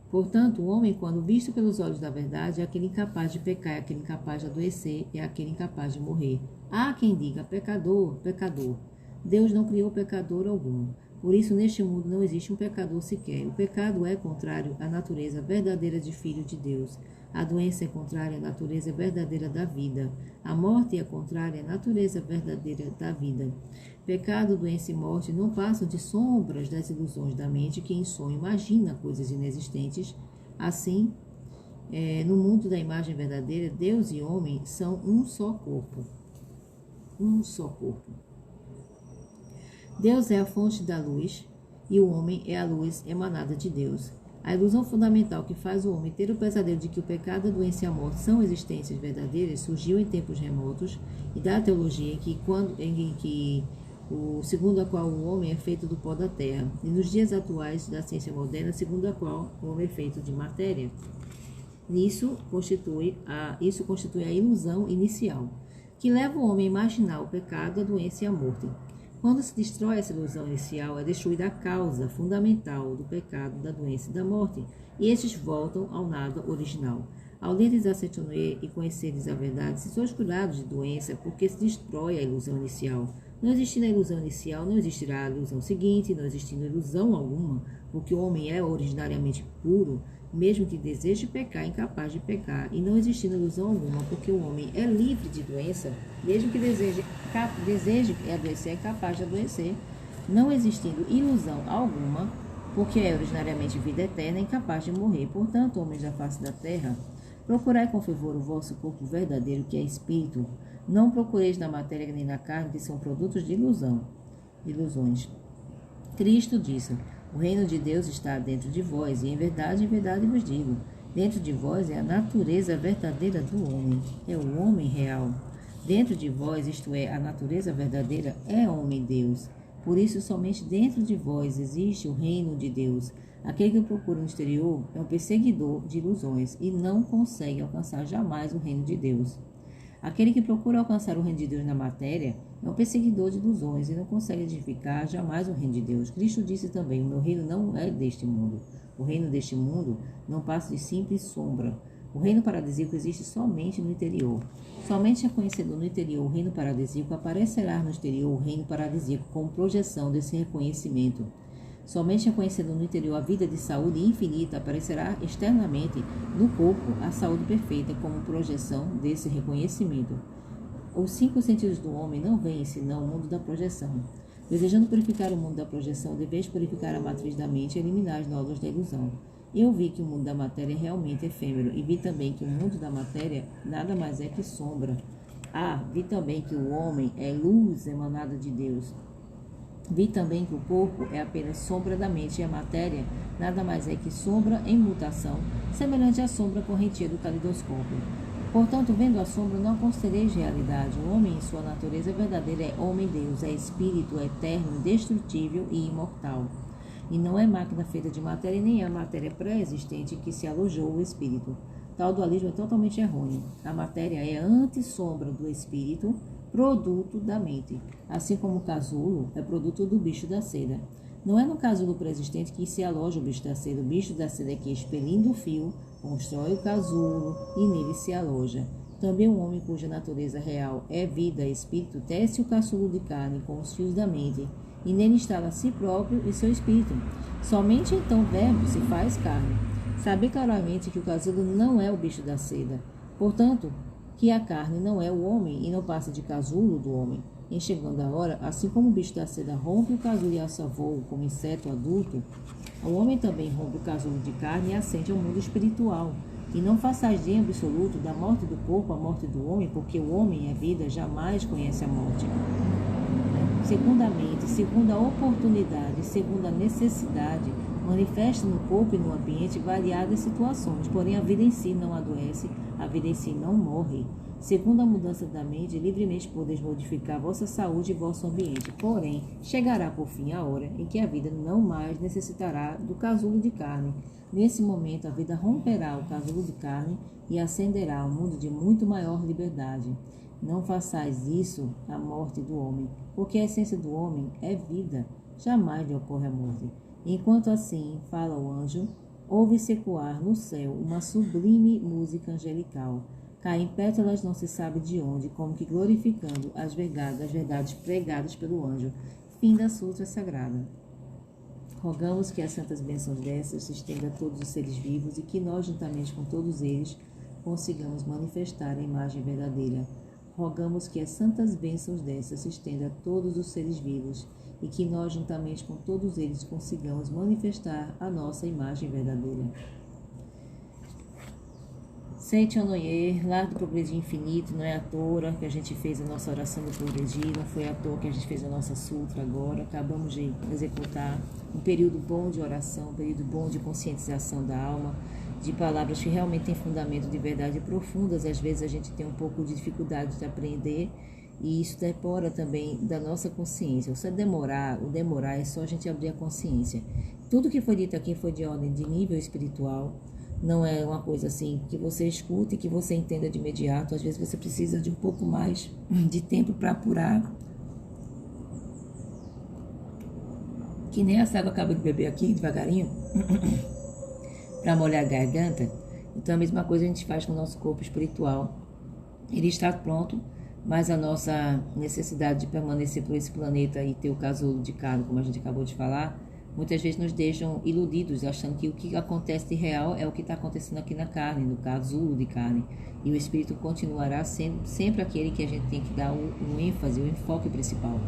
Portanto, o homem, quando visto pelos olhos da verdade, é aquele incapaz de pecar, é aquele incapaz de adoecer, é aquele incapaz de morrer. Há quem diga, pecador, pecador. Deus não criou pecador algum. Por isso, neste mundo não existe um pecador sequer. O pecado é contrário à natureza verdadeira de filho de Deus. A doença é contrária à natureza verdadeira da vida. A morte é contrária à natureza verdadeira da vida. Pecado, doença e morte não passam de sombras das ilusões da mente que em sonho imagina coisas inexistentes. Assim, no mundo da imagem verdadeira, Deus e homem são um só corpo. Um só corpo. Deus é a fonte da luz e o homem é a luz emanada de Deus. A ilusão fundamental que faz o homem ter o pesadelo de que o pecado, a doença e a morte são existências verdadeiras surgiu em tempos remotos e da teologia segundo a qual o homem é feito do pó da terra, e nos dias atuais da ciência moderna, segundo a qual o homem é feito de matéria. Isso constitui a ilusão inicial, que leva o homem a imaginar o pecado, a doença e a morte. Quando se destrói essa ilusão inicial, é destruída a causa fundamental do pecado, da doença e da morte, e estes voltam ao nada original. Ao leres a Setonê e conheceres a verdade, se sois curados de doença, porque se destrói a ilusão inicial. Não existindo a ilusão inicial, não existirá a ilusão seguinte, não existindo ilusão alguma, porque o homem é originariamente puro, mesmo que deseje pecar, é incapaz de pecar, e não existindo ilusão alguma, porque o homem é livre de doença, mesmo que deseje adoecer, é capaz de adoecer, não existindo ilusão alguma, porque é originariamente vida eterna, é incapaz de morrer. Portanto, homens da face da terra, procurai com fervor o vosso corpo verdadeiro, que é espírito. Não procureis na matéria nem na carne, que são produtos de ilusões. Cristo disse: o reino de Deus está dentro de vós, e em verdade vos digo, dentro de vós é a natureza verdadeira do homem, é o homem real. Dentro de vós, isto é, a natureza verdadeira, é homem-deus. Por isso, somente dentro de vós existe o reino de Deus. Aquele que procura no exterior é um perseguidor de ilusões e não consegue alcançar jamais o reino de Deus. Aquele que procura alcançar o reino de Deus na matéria é um perseguidor de ilusões e não consegue edificar jamais o reino de Deus. Cristo disse também: o meu reino não é deste mundo. O reino deste mundo não passa de simples sombra. O reino paradisíaco existe somente no interior. Somente reconhecendo no interior o reino paradisíaco, aparecerá no exterior o reino paradisíaco como projeção desse reconhecimento. Somente reconhecendo no interior a vida de saúde infinita, aparecerá externamente no corpo a saúde perfeita como projeção desse reconhecimento. Os 5 sentidos do homem não veem senão o mundo da projeção. Desejando purificar o mundo da projeção, deveis purificar a matriz da mente e eliminar as nódulas da ilusão. Eu vi que o mundo da matéria é realmente efêmero, e vi também que o mundo da matéria nada mais é que sombra. Vi também que o homem é luz emanada de Deus. Vi também que o corpo é apenas sombra da mente e a matéria nada mais é que sombra em mutação, semelhante à sombra correntia do calidoscópio. Portanto, vendo a sombra, não considereis realidade. O homem, em sua natureza verdadeira, é homem-deus, é espírito, é eterno, indestrutível e imortal. E não é máquina feita de matéria, nem é a matéria pré-existente em que se alojou o espírito. Tal dualismo é totalmente errôneo. A matéria é a antissombra do espírito, produto da mente, assim como o casulo é produto do bicho da seda. Não é no casulo preexistente que se aloja o bicho da seda. O bicho da seda é que, expelindo o fio, constrói o casulo e nele se aloja. Também o homem cuja natureza real é vida e espírito tece o casulo de carne com os fios da mente e nele instala si próprio e seu espírito. Somente então o verbo se faz carne. Saber claramente que o casulo não é o bicho da seda. Portanto, que a carne não é o homem e não passa de casulo do homem. Em chegando a hora, assim como o bicho da seda rompe o casulo e alça voo como inseto adulto, o homem também rompe o casulo de carne e ascende ao mundo espiritual. E não façais de absoluto da morte do corpo a morte do homem, porque o homem é vida, jamais conhece a morte. Segundamente, segundo a oportunidade, segundo a necessidade, manifesta no corpo e no ambiente variadas situações, porém a vida em si não adoece, a vida em si não morre. Segundo a mudança da mente, livremente podeis modificar vossa saúde e vosso ambiente. Porém, chegará por fim a hora em que a vida não mais necessitará do casulo de carne. Nesse momento, a vida romperá o casulo de carne e ascenderá ao mundo de muito maior liberdade. Não façais isso à morte do homem, porque a essência do homem é vida, jamais lhe ocorre a morte. Enquanto assim fala o anjo, ouve-se ecoar no céu uma sublime música angelical. Caem pétalas não se sabe de onde, como que glorificando as verdades pregadas pelo anjo. Fim da Sutra Sagrada. Rogamos que as santas bênçãos dessas se estendam a todos os seres vivos e que nós, juntamente com todos eles, consigamos manifestar a imagem verdadeira. Rogamos que as santas bênçãos dessas se estendam a todos os seres vivos e que nós, juntamente com todos eles, consigamos manifestar a nossa imagem verdadeira. Sente Onoyer, lá do Progredir Infinito, não é à toa que a gente fez a nossa oração do Progredir, não foi à toa que a gente fez a nossa sutra agora, acabamos de executar um período bom de oração, um período bom de conscientização da alma, de palavras que realmente têm fundamento de verdade profundas, às vezes a gente tem um pouco de dificuldade de aprender, e isso demora também da nossa consciência. O demorar é só a gente abrir a consciência. Tudo que foi dito aqui foi de ordem de nível espiritual, não é uma coisa assim que você escute e que você entenda de imediato. Às vezes você precisa de um pouco mais de tempo para apurar. Que nem essa água acaba de beber aqui, devagarinho, para molhar a garganta. Então a mesma coisa a gente faz com o nosso corpo espiritual. Ele está pronto, mas a nossa necessidade de permanecer por esse planeta e ter o casulo de carne, como a gente acabou de falar, muitas vezes nos deixam iludidos, achando que o que acontece de real é o que está acontecendo aqui na carne, no casulo de carne. E o espírito continuará sendo sempre aquele que a gente tem que dar o ênfase, o enfoque principal.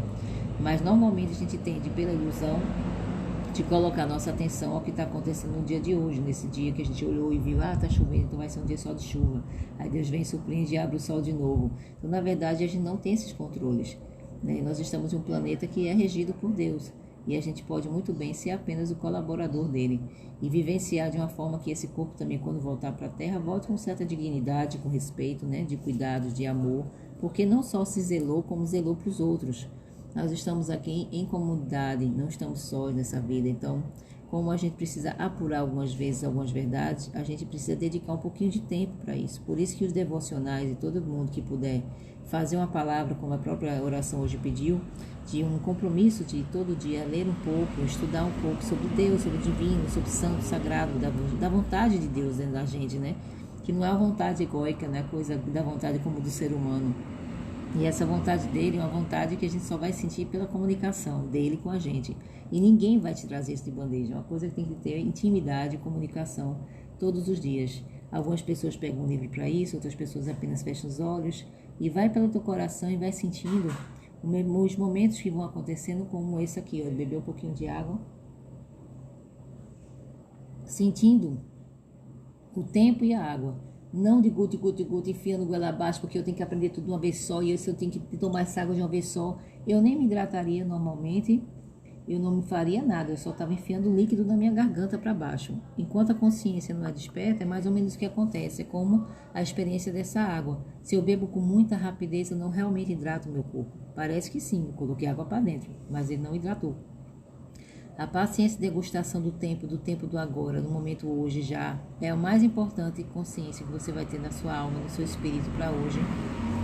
Mas normalmente a gente tende, pela ilusão, de colocar nossa atenção ao que está acontecendo no dia de hoje, nesse dia que a gente olhou e viu, está chovendo, então vai ser um dia só de chuva. Aí Deus vem, surpreende e abre o sol de novo. Então, na verdade, a gente não tem esses controles, né? Nós estamos em um planeta que é regido por Deus. E a gente pode muito bem ser apenas o colaborador dele e vivenciar de uma forma que esse corpo também, quando voltar para a Terra, volte com certa dignidade, com respeito, né, de cuidados, de amor, porque não só se zelou, como zelou para os outros. Nós estamos aqui em comunidade, não estamos sós nessa vida. Então, como a gente precisa apurar algumas vezes algumas verdades, a gente precisa dedicar um pouquinho de tempo para isso. Por isso que os devocionais e todo mundo que puder fazer uma palavra, como a própria oração hoje pediu, de um compromisso de todo dia ler um pouco, estudar um pouco sobre Deus, sobre o divino, sobre o santo, sagrado, da vontade de Deus dentro da gente, né? Que não é uma vontade egóica, né? Coisa da vontade como do ser humano. E essa vontade dele é uma vontade que a gente só vai sentir pela comunicação dele com a gente. E ninguém vai te trazer isso de bandeja. É uma coisa que tem que ter intimidade e comunicação todos os dias. Algumas pessoas pegam um livro para isso, outras pessoas apenas fecham os olhos e vai pelo teu coração e vai sentindo os momentos que vão acontecendo, como esse aqui, ó, beber um pouquinho de água, sentindo o tempo e a água, não de guto, enfiando goela abaixo, porque eu tenho que aprender tudo de uma vez só, e se eu tenho que tomar essa água de uma vez só, eu nem me hidrataria normalmente, eu não me faria nada, eu só estava enfiando líquido na minha garganta para baixo. Enquanto a consciência não é desperta, é mais ou menos o que acontece, é como a experiência dessa água. Se eu bebo com muita rapidez, eu não realmente hidrato o meu corpo. Parece que sim, eu coloquei água para dentro, mas ele não hidratou. A paciência e degustação do tempo do agora, no momento hoje já, é a mais importante consciência que você vai ter na sua alma, no seu espírito para hoje.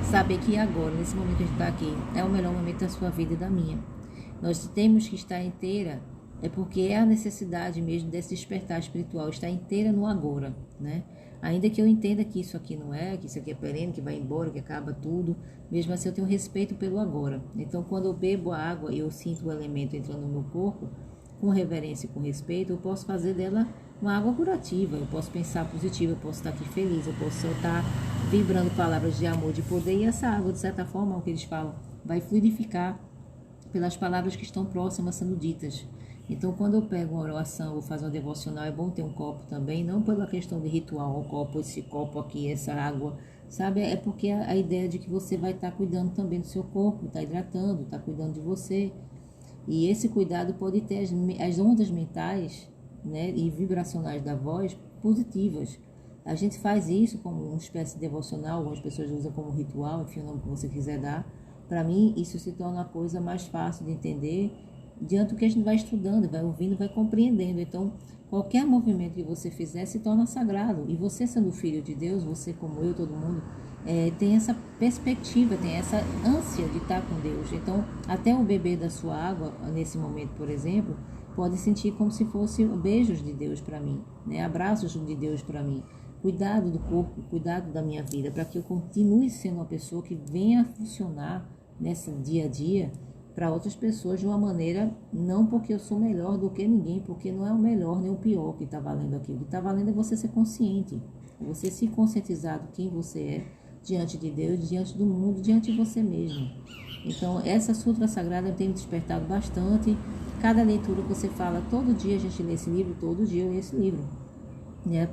saber que agora, nesse momento que a gente está aqui, é o melhor momento da sua vida e da minha. Nós temos que estar inteira, é porque é a necessidade mesmo desse despertar espiritual, estar inteira no agora, né? Ainda que eu entenda que isso aqui não é, que isso aqui é perene, que vai embora, que acaba tudo, mesmo assim eu tenho respeito pelo agora. Então, quando eu bebo a água e eu sinto o elemento entrando no meu corpo, com reverência e com respeito, eu posso fazer dela uma água curativa, eu posso pensar positivo, eu posso estar aqui feliz, eu posso estar vibrando palavras de amor, de poder, e essa água, de certa forma, o que eles falam, vai fluidificar pelas palavras que estão próximas sendo ditas. Então, quando eu pego uma oração ou faço uma devocional, é bom ter um copo também, não pela questão de ritual, um copo, esse copo aqui, essa água, sabe? É porque a ideia de que você vai estar cuidando também do seu corpo, está hidratando, está cuidando de você. E esse cuidado pode ter as ondas mentais, né, e vibracionais da voz positivas. A gente faz isso como uma espécie de devocional, algumas pessoas usam como ritual, enfim, o nome que você quiser dar. Para mim, isso se torna a coisa mais fácil de entender diante do que a gente vai estudando, vai ouvindo, vai compreendendo. Então, qualquer movimento que você fizer se torna sagrado. E você, sendo filho de Deus, você como eu, todo mundo, tem essa perspectiva, tem essa ânsia de estar com Deus. Então, até o bebê da sua água, nesse momento, por exemplo, pode sentir como se fosse beijos de Deus para mim, né? Abraços de Deus para mim. Cuidado do corpo, cuidado da minha vida, para que eu continue sendo uma pessoa que venha a funcionar nesse dia a dia para outras pessoas de uma maneira, não porque eu sou melhor do que ninguém, porque não é o melhor nem o pior que está valendo aqui. O que está valendo é você ser consciente, você se conscientizar do quem você é diante de Deus, diante do mundo, diante de você mesmo. Então, essa sutra sagrada tem me despertado bastante. Cada leitura que você fala, todo dia a gente lê esse livro, todo dia eu leio esse livro.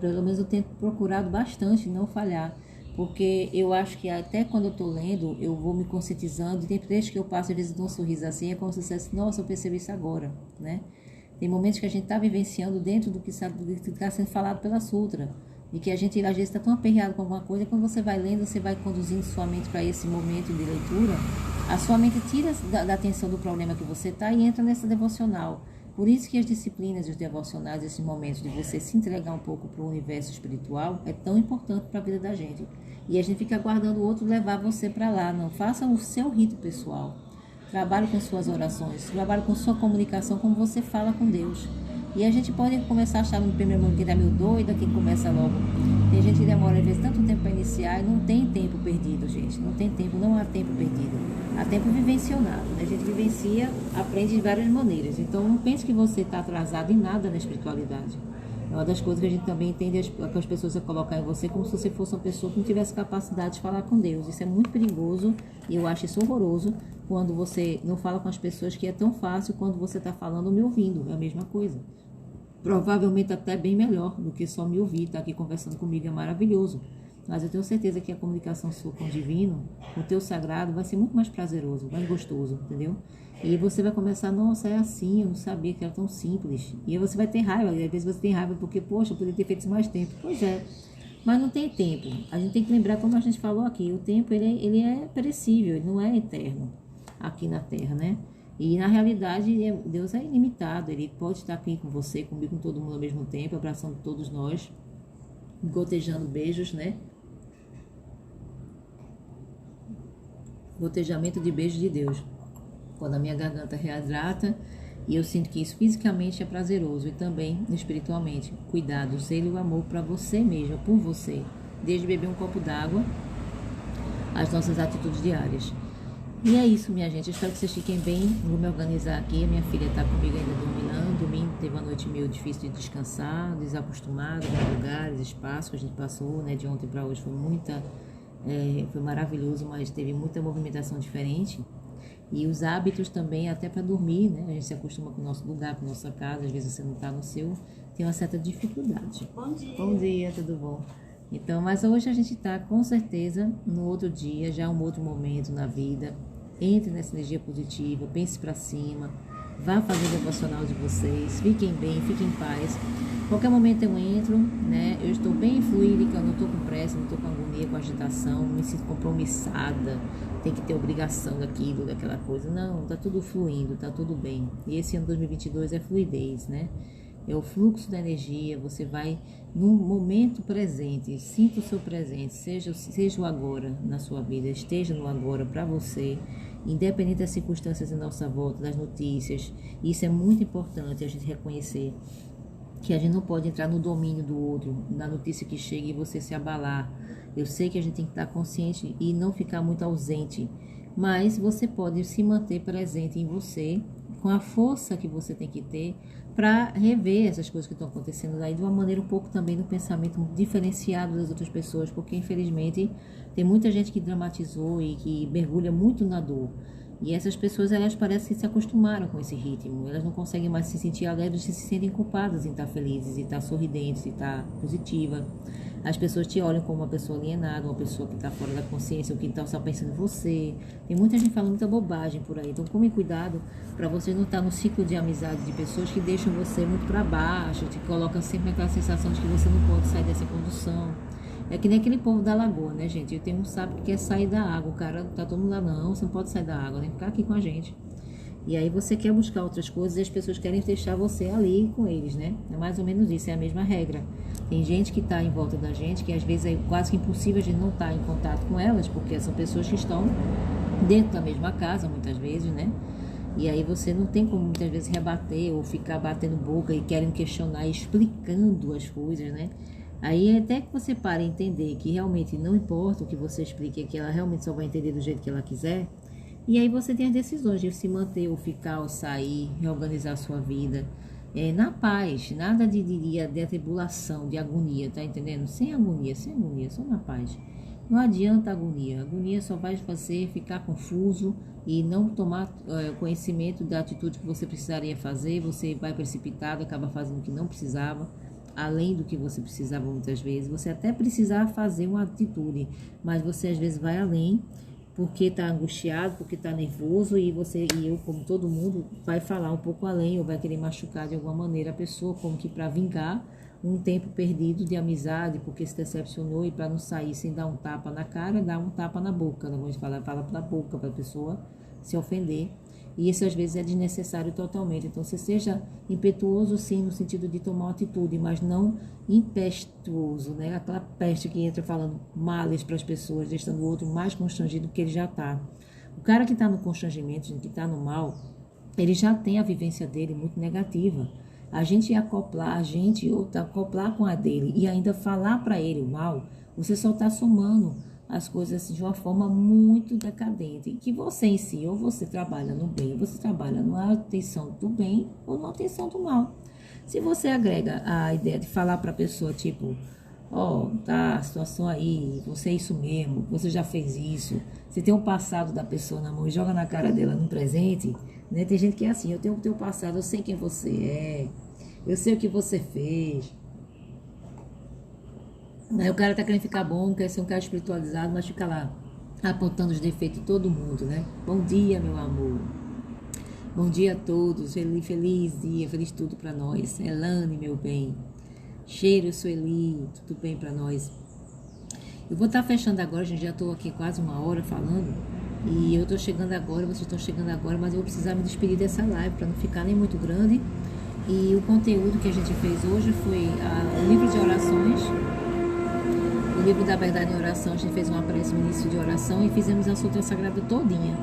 Pelo menos eu tenho procurado bastante não falhar, porque eu acho que até quando eu estou lendo, eu vou me conscientizando, e tem trechos que eu passo, às vezes dou um sorriso assim, é como se eu dissesse, nossa, eu percebi isso agora, né? Tem momentos que a gente está vivenciando dentro do que está sendo falado pela sutra, e que a gente, às vezes, está tão aperreado com alguma coisa, e quando você vai lendo, você vai conduzindo sua mente para esse momento de leitura, a sua mente tira da atenção do problema que você está e entra nessa devocional. Por isso que as disciplinas e os devocionais, esses momentos de você se entregar um pouco para o universo espiritual, é tão importante para a vida da gente. E a gente fica aguardando o outro levar você para lá. Não, faça o seu rito pessoal. Trabalhe com suas orações, trabalhe com sua comunicação, como você fala com Dedeus. E a gente pode começar a achar no primeiro momento que está meio doida, quem começa logo. Tem gente que demora, às vezes, tanto tempo para iniciar e não tem tempo perdido, gente. Não tem tempo, não há tempo perdido. Há tempo vivencionado, né? A gente vivencia, aprende de várias maneiras. Então, não pense que você está atrasado em nada na espiritualidade. É uma das coisas que a gente também entende que as pessoas vão colocar em você como se você fosse uma pessoa que não tivesse capacidade de falar com Deus. Isso é muito perigoso e eu acho isso horroroso quando você não fala com as pessoas, que é tão fácil quando você está falando ou me ouvindo. É a mesma coisa. Provavelmente até bem melhor do que só me ouvir, estar aqui conversando comigo é maravilhoso. Mas eu tenho certeza que a comunicação sua com o divino, com o teu sagrado, vai ser muito mais prazeroso, mais gostoso, entendeu? E você vai começar, nossa, é assim, eu não sabia que era tão simples. E aí você vai ter raiva, às vezes você tem raiva porque, poxa, eu poderia ter feito isso mais tempo. Pois é, mas não tem tempo. A gente tem que lembrar, como a gente falou aqui, o tempo ele é perecível, ele não é eterno aqui na Terra, né? E na realidade, Deus é ilimitado, Ele pode estar aqui com você, comigo, com todo mundo ao mesmo tempo, abraçando todos nós, gotejando beijos, né? Gotejamento de beijos de Deus. Quando a minha garganta reidrata e eu sinto que isso fisicamente é prazeroso e também espiritualmente. Cuidado, zelo e o amor para você mesmo, por você. Desde beber um copo d'água, as nossas atitudes diárias. E é isso, minha gente. Eu espero que vocês fiquem bem. Vou me organizar aqui. A minha filha está comigo ainda dormindo. Domingo teve uma noite meio difícil de descansar, desacostumada com lugares, espaços que a gente passou, né? De ontem para hoje foi maravilhoso, mas teve muita movimentação diferente. E os hábitos também, até para dormir, né? A gente se acostuma com o nosso lugar, com a nossa casa. Às vezes você não está no seu, tem uma certa dificuldade. Bom dia. Bom dia, tudo bom? Então, mas hoje a gente está com certeza no outro dia, já um outro momento na vida. Entre nessa energia positiva, pense para cima, vá fazer o devocional de vocês, fiquem bem, fiquem em paz. Qualquer momento eu entro, né? Eu estou bem fluídica, eu não estou com pressa, não estou com agonia, com agitação, não me sinto compromissada, tem que ter obrigação daquilo, daquela coisa. Não, tá tudo fluindo, tá tudo bem. E esse ano 2022 é fluidez, né? É o fluxo da energia, você vai no momento presente, sinta o seu presente, seja o agora na sua vida, esteja no agora para você, independente das circunstâncias em nossa volta, das notícias. Isso é muito importante a gente reconhecer, que a gente não pode entrar no domínio do outro, na notícia que chega e você se abalar. Eu sei que a gente tem que estar consciente e não ficar muito ausente, mas você pode se manter presente em você, com a força que você tem que ter para rever essas coisas que estão acontecendo aí de uma maneira um pouco também no pensamento diferenciado das outras pessoas, porque infelizmente tem muita gente que dramatizou e que mergulha muito na dor. E essas pessoas, elas parecem que se acostumaram com esse ritmo. Elas não conseguem mais se sentir alegres e se sentem culpadas em estar felizes, em estar sorridentes, em estar positiva. As pessoas te olham como uma pessoa alienada, uma pessoa que está fora da consciência, ou que está só pensando em você. Tem muita gente falando muita bobagem por aí. Então, tome cuidado para você não estar no ciclo de amizade de pessoas que deixam você muito para baixo, te colocam sempre naquela sensação de que você não pode sair dessa condução. É que nem aquele povo da lagoa, né, gente? Eu tenho um sapo que quer sair da água. O cara tá todo mundo lá, não, você não pode sair da água, nem ficar aqui com a gente. E aí você quer buscar outras coisas e as pessoas querem deixar você ali com eles, né? É mais ou menos isso, é a mesma regra. Tem gente que está em volta da gente, que às vezes é quase que impossível a gente não estar em contato com elas, porque são pessoas que estão dentro da mesma casa, muitas vezes, né? E aí você não tem como muitas vezes rebater ou ficar batendo boca e querendo questionar, explicando as coisas, né? Aí até que você pare a entender que realmente não importa o que você explique, que ela realmente só vai entender do jeito que ela quiser. E aí você tem as decisões de se manter ou ficar ou sair, reorganizar a sua vida. Na paz, nada de atribulação, de agonia, tá entendendo? Sem agonia, só na paz. Não adianta agonia. Agonia só vai fazer ficar confuso e não tomar conhecimento da atitude que você precisaria fazer. Você vai precipitado, acaba fazendo o que não precisava, além do que você precisava muitas vezes. Você até precisava fazer uma atitude, mas você às vezes vai além, porque está angustiado, porque está nervoso, e eu, como todo mundo, vai falar um pouco além, ou vai querer machucar de alguma maneira a pessoa, como que para vingar um tempo perdido de amizade, porque se decepcionou, e para não sair sem dar um tapa na cara, dá um tapa na boca, não vamos fala pela boca, para a pessoa se ofender. E isso às vezes é desnecessário totalmente. Então você seja impetuoso sim, no sentido de tomar uma atitude, mas não impetuoso, né? Aquela peste que entra falando males para as pessoas, deixando o outro mais constrangido do que ele já está. O cara que está no constrangimento, que está no mal, ele já tem a vivência dele muito negativa. A gente acoplar com a dele e ainda falar para ele o mal, você só está somando as coisas de uma forma muito decadente, e que você em si, ou você trabalha no bem, ou você trabalha numa atenção do bem ou numa atenção do mal. Se você agrega a ideia de falar para a pessoa, tipo, tá, a situação aí, você é isso mesmo, você já fez isso, você tem um passado da pessoa na mão e joga na cara dela no presente, né? Tem gente que é assim, eu tenho o teu passado, eu sei quem você é, eu sei o que você fez. Aí o cara tá querendo ficar bom, quer ser um cara espiritualizado, mas fica lá apontando os defeitos de todo mundo, né? Bom dia, meu amor. Bom dia a todos. Feliz dia, feliz tudo pra nós. Elane, meu bem. Cheiro, Sueli, tudo bem pra nós. Eu vou estar fechando agora, gente. Já tô aqui quase uma hora falando. E eu tô chegando agora, vocês estão chegando agora, mas eu vou precisar me despedir dessa live pra não ficar nem muito grande. E o conteúdo que a gente fez hoje foi o livro de orações. O livro da verdade em oração, a gente fez uma prece no início de oração e fizemos a Sutra Sagrada todinha,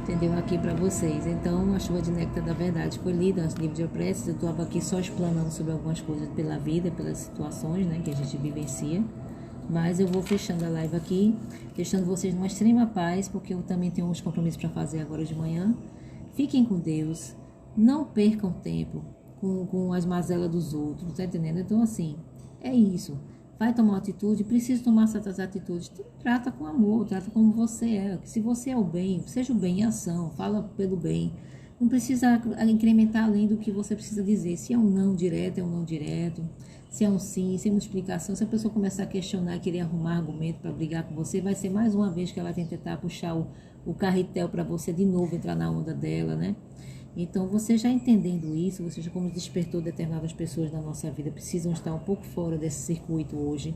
entendeu? Aqui para vocês. Então, a chuva de néctar da verdade foi lida, o livro de preces. Eu estava aqui só explanando sobre algumas coisas pela vida, pelas situações, né, que a gente vivencia. Mas eu vou fechando a live aqui, deixando vocês numa extrema paz, porque eu também tenho uns compromissos para fazer agora de manhã. Fiquem com Deus, não percam tempo com as mazelas dos outros, tá entendendo? Então, assim, é isso. Vai tomar uma atitude, precisa tomar certas atitudes, trata com amor, trata como você é. Se você é o bem, seja o bem em ação, fala pelo bem. Não precisa incrementar além do que você precisa dizer. Se é um não direto, é um não direto. Se é um sim, sem uma explicação. Se a pessoa começar a questionar, querer arrumar argumento para brigar com você, vai ser mais uma vez que ela vai tentar puxar o carretel para você de novo entrar na onda dela, né? Então, você já entendendo isso, você já como despertou determinadas pessoas na nossa vida, precisam estar um pouco fora desse circuito hoje,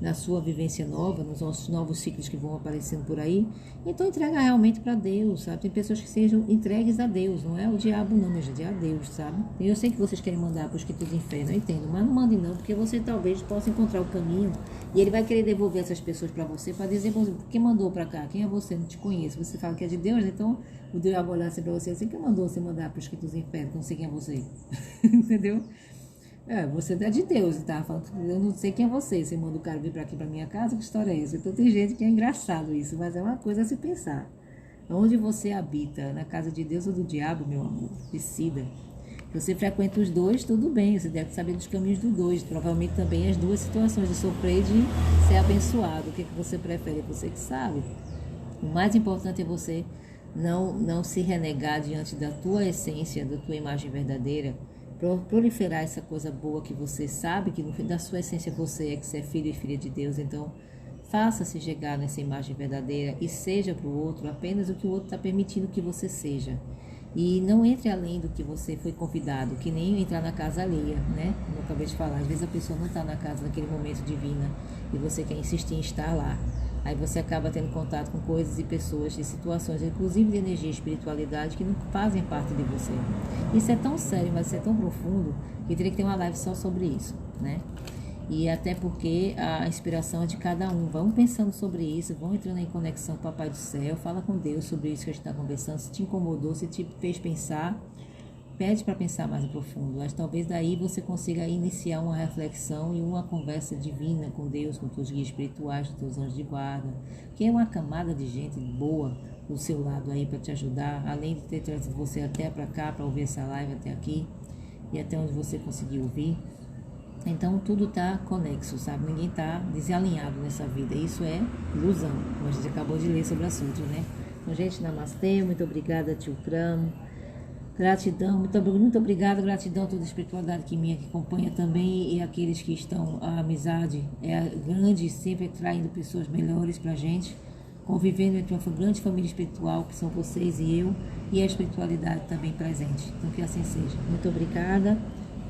na sua vivência nova, nos nossos novos ciclos que vão aparecendo por aí. Então entrega realmente para Deus, sabe? Tem pessoas que sejam entregues a Deus, não é o diabo não, mas é a Deus, sabe? Eu sei que vocês querem mandar para os espírito do inferno, eu entendo, mas não mandem não, porque você talvez possa encontrar o caminho e ele vai querer devolver essas pessoas para você, para dizer, quem mandou para cá? Quem é você? Não te conheço. Você fala que é de Deus, então o diabo vai olhar assim para você assim, quem mandou você mandar para os espírito do inferno? Não sei quem é você. Entendeu? Você é de Deus, tá? Eu não sei quem é você. Você manda o cara vir para aqui, para minha casa, que história é essa? Então tem gente que é engraçado isso, mas é uma coisa a se pensar. Onde você habita, na casa de Deus ou do diabo, meu amor? Decida. Se você frequenta os dois, tudo bem, você deve saber dos caminhos dos dois. Provavelmente também as duas situações de sofrer e de ser abençoado. O que você prefere? É você que sabe. O mais importante é você não se renegar diante da tua essência, da tua imagem verdadeira, proliferar essa coisa boa que você sabe que no fim da sua essência você é, que você é filho e filha de Deus. Então faça-se chegar nessa imagem verdadeira e seja para o outro apenas o que o outro está permitindo que você seja, e não entre além do que você foi convidado, que nem entrar na casa alheia, né? Como eu acabei de falar, às vezes a pessoa não está na casa naquele momento divina e você quer insistir em estar lá. Aí você acaba tendo contato com coisas e pessoas e situações, inclusive de energia e espiritualidade, que não fazem parte de você. Isso é tão sério, mas isso é tão profundo, que teria que ter uma live só sobre isso, né? E até porque a inspiração é de cada um. Vão pensando sobre isso, vão entrando em conexão com o Papai do Céu, fala com Deus sobre isso que a gente está conversando. Se te incomodou, se te fez pensar, pede para pensar mais profundo. Mas talvez daí você consiga iniciar uma reflexão e uma conversa divina com Deus, com teus guias espirituais, com teus anjos de guarda, que é uma camada de gente boa do seu lado aí para te ajudar, além de ter trazido você até para cá, para ouvir essa live até aqui e até onde você conseguiu ouvir. Então tudo está conexo, sabe? Ninguém está desalinhado nessa vida. Isso é ilusão, como a gente acabou de ler sobre o assunto, né? Então, gente, namastê, muito obrigada, tio Cramo. Gratidão, muito obrigada, gratidão a toda a espiritualidade que acompanha também, e aqueles que estão, a amizade é grande, sempre traindo pessoas melhores pra gente, convivendo entre uma grande família espiritual, que são vocês e eu, e a espiritualidade também presente. Então que assim seja. Muito obrigada,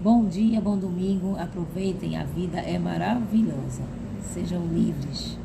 bom dia, bom domingo, aproveitem, a vida é maravilhosa, sejam livres.